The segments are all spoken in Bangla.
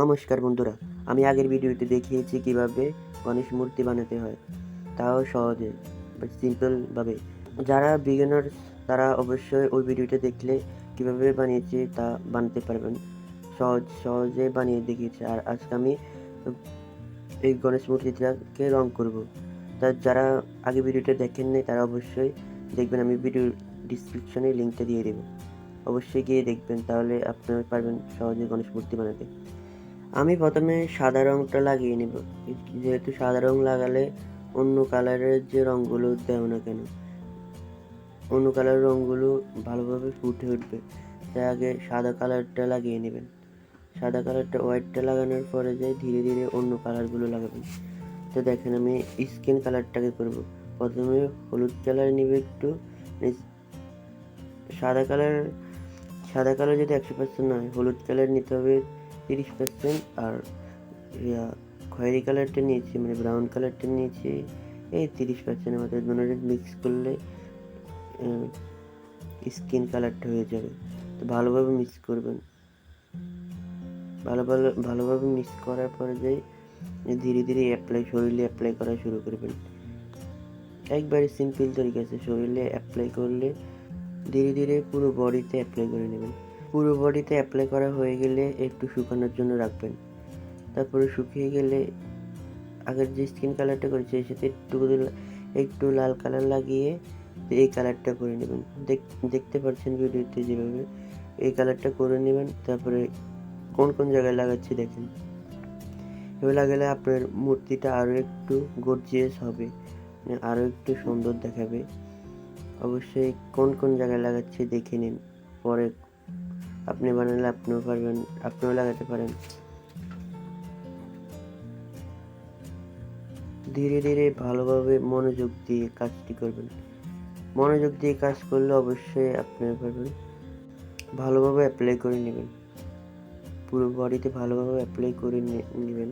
নমস্কার বন্ধুরা, আমি আগের ভিডিওতে দেখিয়েছি কিভাবে গণেশ মূর্তি বানাতে হয়, তাও সহজে সিম্পলভাবে। যারা বিগিনার্স তারা অবশ্যই ওই ভিডিওটা দেখলে কিভাবে বানিয়েছি তা বানাতে পারবেন। সহজে বানিয়ে দেখিয়েছি। আর আজকে আমি এই গণেশ মূর্তিটাকে রং করব। তা যারা আগে ভিডিওটা দেখেননি তারা অবশ্যই দেখবেন, আমি ভিডিও ডিসক্রিপশনে লিঙ্কটা দিয়ে দেবো। অবশ্যই গিয়ে দেখবেন, তাহলে আপনারা পারবেন সহজে গণেশ মূর্তি বানাতে। আমি প্রথমে সাদা রংটা লাগিয়ে নেব, যেহেতু সাদা রং লাগালে অন্য কালারের যে রঙগুলো দেও না কেন, অন্য কালারের রঙগুলো ভালোভাবে ফুটে উঠবে। তাই আগে সাদা কালারটা লাগিয়ে নেবেন। সাদা কালারটা হোয়াইটটা লাগানোর পরে যাই ধীরে ধীরে অন্য কালারগুলো লাগাবেন। তো দেখেন, আমি স্কিন কালারটাকে করব। প্রথমে হলুদ কালার নেবে একটু। সাদা কালার যদি 100% না হয়, হলুদ কালার নিতে হবে 30%। আর খয়েরি কালারটা নিয়েছি, মানে ব্রাউন কালারটা নিয়েছি এই 30%। আমাদের দুটোটা মিক্স করলে স্কিন কালারটা হয়ে যাবে। তো ভালোভাবে মিক্স করবেন। ভালোভাবে মিক্স করার পরে যাই ধীরে ধীরে শরীরে অ্যাপ্লাই করা শুরু করবেন। একবারে সিম্পল তরিকা আছে, শরীরে অ্যাপ্লাই করলে ধীরে ধীরে পুরো বডিতে অ্যাপ্লাই করে নেবেন। পুরো বডিতে অ্যাপ্লাই করা হয়ে গেলে একটু শুকানোর জন্য রাখবেন। তারপরে শুকিয়ে গেলে আগের যে স্কিন কালারটা করেছি এর সাথে একটু লাল কালার লাগিয়ে এই কালারটা করে নেবেন। দেখতে পাচ্ছেন ভিডিওতে যেভাবে এই কালারটা করে নেবেন। তারপরে কোন কোন জায়গায় লাগাচ্ছি দেখেন। এভাবে লাগালে আপনার মূর্তিটা আরও একটু গর্জিয়াস হবে, আরও একটু সুন্দর দেখাবে। অবশ্যই কোন কোন জায়গায় লাগাচ্ছি দেখে নিন, পরে আপনি বানালে আপনিও লাগাতে পারেন। ধীরে ধীরে ভালোভাবে মনোযোগ দিয়ে কাজটি করবেন। মনোযোগ দিয়ে কাজ করলে অবশ্যই আপনারা পারবেন। ভালোভাবে অ্যাপ্লাই করে নেবেন, পুরো বডিতে ভালোভাবে অ্যাপ্লাই করে নেবেন।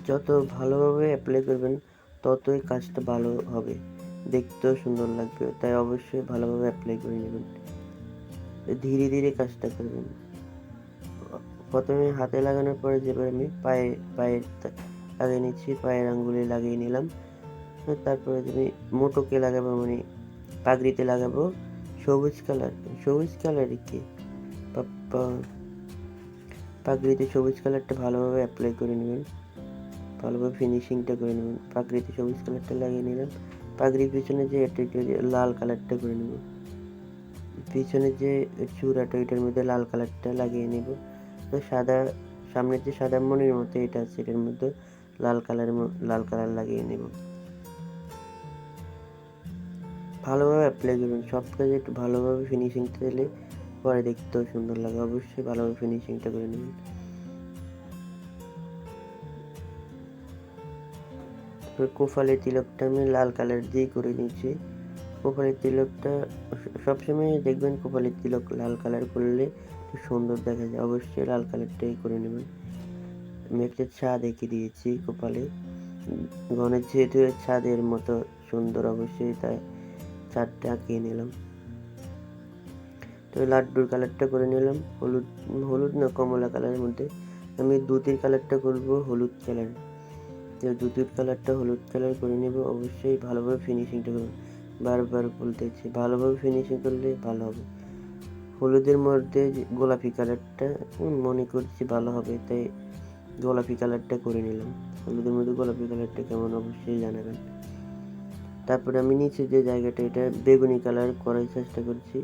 যত ভালোভাবে অ্যাপ্লাই করবেন ততই কাজটা ভালো হবে, দেখতেও সুন্দর লাগবে। তাই অবশ্যই ভালোভাবে অ্যাপ্লাই করে নেবেন, ধীরে ধীরে কাজটা করবেন। প্রথমে হাতে লাগানোর পরে যেভাবে আমি পায়ে লাগিয়ে নিচ্ছি, পায়ের আঙ্গুলে লাগিয়ে নিলাম। তারপরে আমি মোটকে লাগাবো, মানে পাগড়িতে লাগাবো সবুজ কালার কি পাগড়িতে সবুজ কালারটা ভালোভাবে অ্যাপ্লাই করে নেবেন, ভালোভাবে ফিনিশিংটা করে নেবেন। পাগড়িতে সবুজ কালারটা লাগিয়ে নিলাম। পাগড়ির পিছনে যে লাল কালারটা করে নেব, পিছনে যে চূড়াটা এটার মধ্যে লাল কালারটা লাগিয়ে নেব। তো সামনের যে সাদা মণির মতো এটা আছে, এটার মধ্যে লাল কালার লাগিয়ে নেব। ভালোভাবে অ্যাপ্লাই করবেন, সব কাজে একটু ভালোভাবে ফিনিশিংটা দিলে পরে দেখতেও সুন্দর লাগে। অবশ্যই ভালোভাবে ফিনিশিংটা করে নেবেন। তারপর কপালের তিলকটা আমি লাল কালার দিয়ে করে নিচ্ছি। কপালের তিলকটা সবসময় দেখবেন, কপালের তিলক লাল কালার করলে সুন্দর দেখা যায়। অবশ্যই লাল কালারটাই করে নেবেন। আমি একটা ছাদ এঁকে দিয়েছি কপালে, গণেশ যেহেতু ছাদের মতো সুন্দর, অবশ্যই তাই ছাদটা আঁকিয়ে নিলাম। তো লাড্ডুর কালারটা করে নিলাম হলুদ না কমলা কালারের মধ্যে। আমি দুধের কালারটা করব হলুদ কালার। তো দুধের কালারটা হলুদ কালার করে নেব। অবশ্যই ভালোভাবে ফিনিশিংটা করবেন, বারবার বলতেছি ভালোভাবে ফিনিশিং করলে ভালো হবে। হলুদের মধ্যে গোলাপি কালারটা মনে করছি ভালো হবে, তাই গোলাপি কালারটা করে নিলাম। হলুদের মধ্যে গোলাপি কালারটা কেমন অবশ্যই জানাবেন। তারপরে আমি নিচে যে জায়গাটা এটা বেগুনি কালার করার চেষ্টা করছি,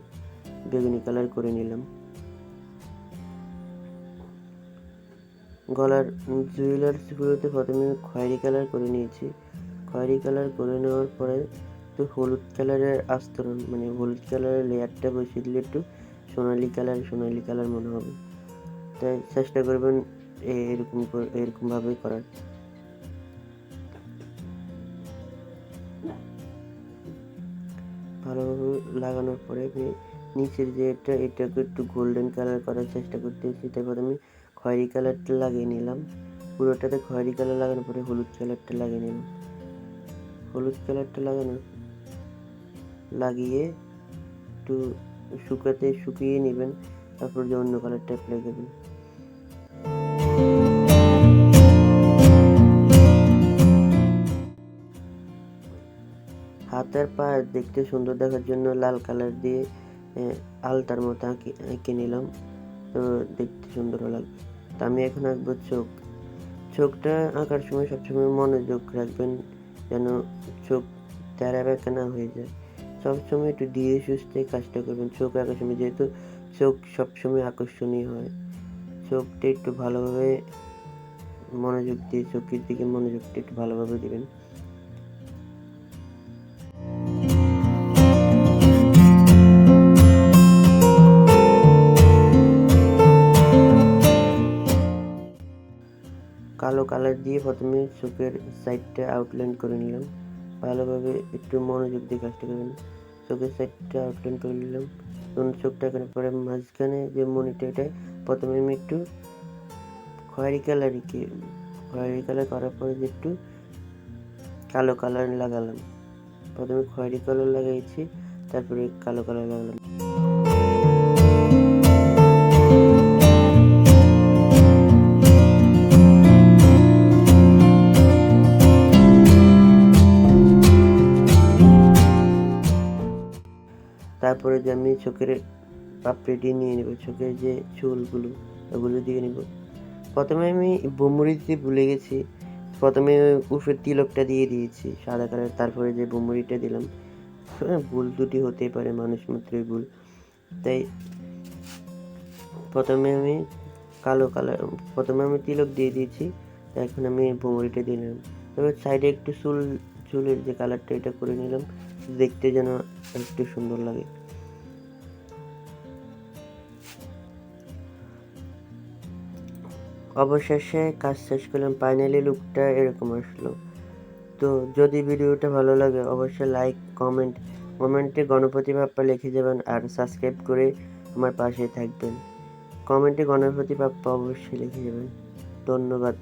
বেগুনি কালার করে নিলাম। গলার জুয়েলার্সগুলোতে প্রথমে খয়েরি কালার করে নিয়েছি। খয়েরি কালার করে নেওয়ার পরে একটু হলুদ কালারের আস্তরণ, মানে হলুদ কালারের লেয়ারটা বসিয়ে দিলে একটু সোনালি কালার মনে হবে। তাই চেষ্টা করবেন এরকমভাবে করার। ভালোভাবে লাগানোর পরে আমি নিচের যে এটাকে একটু গোল্ডেন কালার করার চেষ্টা করতেছি। তারপর আমি খয়েরি কালারটা লাগিয়ে নিলাম। পুরোটাতে খয়েরি কালার লাগানোর পরে হলুদ কালারটা লাগিয়ে নিলাম। হলুদ কালারটা লাগিয়ে একটু একটু শুকিয়ে নেবেন, তারপর যে অন্য কালারটা অ্যাপ্লাই করবেন। হাত আর পা দেখতে সুন্দর দেখার জন্য লাল কালার দিয়ে আলতার মতো এঁকে নিলাম, তো দেখতে সুন্দর লাগবে। তো আমি এখন আঁকবো চোখটা আঁকার সময় সবসময় মনোযোগ রাখবেন যেন চোখ তেরা বেঁকা না হয়ে যায়। সবসময় একটু ধীরে সুস্থে কাজটা করবেন চোখ আঁকার সময়, যেহেতু চোখ সবসময় আকর্ষণীয় হয়। চোখটা একটু ভালোভাবে মনোযোগ দিয়ে চোখের দিকে মনোযোগটা একটু ভালোভাবে দিবেন। কালো কালার দিয়ে প্রথমে চোখের সাইডটা আউটলাইন করে নিলাম, ভালোভাবে একটু মনোযোগ দিয়ে কাজটা করবেন। চোখের সাইডটা আউটলাইন করে নিলাম, চোখটা করার পরে মাঝখানে যে মনিটা, এটা প্রথমে আমি একটু খয়েরি কালার করার পরে যে একটু কালো কালার লাগালাম। প্রথমে খয়েরি কালার লাগাইছি, তারপরে কালো কালার লাগালাম। তারপরে যে আমি চোখের পাপড়িটি নিয়ে নেব, চোখের যে চুলগুলো ওগুলো দিয়ে নেব। প্রথমে আমি বোমড়ি দিতে ভুলে গেছি, প্রথমে উপরের তিলকটা দিয়ে দিয়েছি সাদা কালার, তারপরে যে বোমড়িটা দিলাম। ভুল দুটি হতেই পারে, মানুষ মাত্রই ভুল, তাই প্রথমে আমি তিলক দিয়ে দিয়েছি, এখন আমি বোমড়িটা দিয়ে নিলাম। তবে সাইডে একটু চুলের যে কালারটা এটা করে নিলাম, দেখতে যেন একটু সুন্দর লাগে। অবশেষে কাজ শেষ করলাম, ফাইনালি লুকটা এরকম আসলো। তো যদি ভিডিওটা ভালো লাগে অবশ্যই লাইক, কমেন্টে গণপতি বাপ্পা লিখে যাবেন, আর সাবস্ক্রাইব করে আমার পাশে থাকবেন। কমেন্টে গণপতি বাপ্পা অবশ্যই লিখে যাবেন। ধন্যবাদ।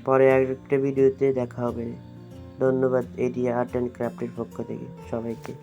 পরে আরেকটা ভিডিওতে দেখা হবে। ধন্যবাদ এডি আর্ট অ্যান্ড ক্রাফটের পক্ষ থেকে সবাইকে।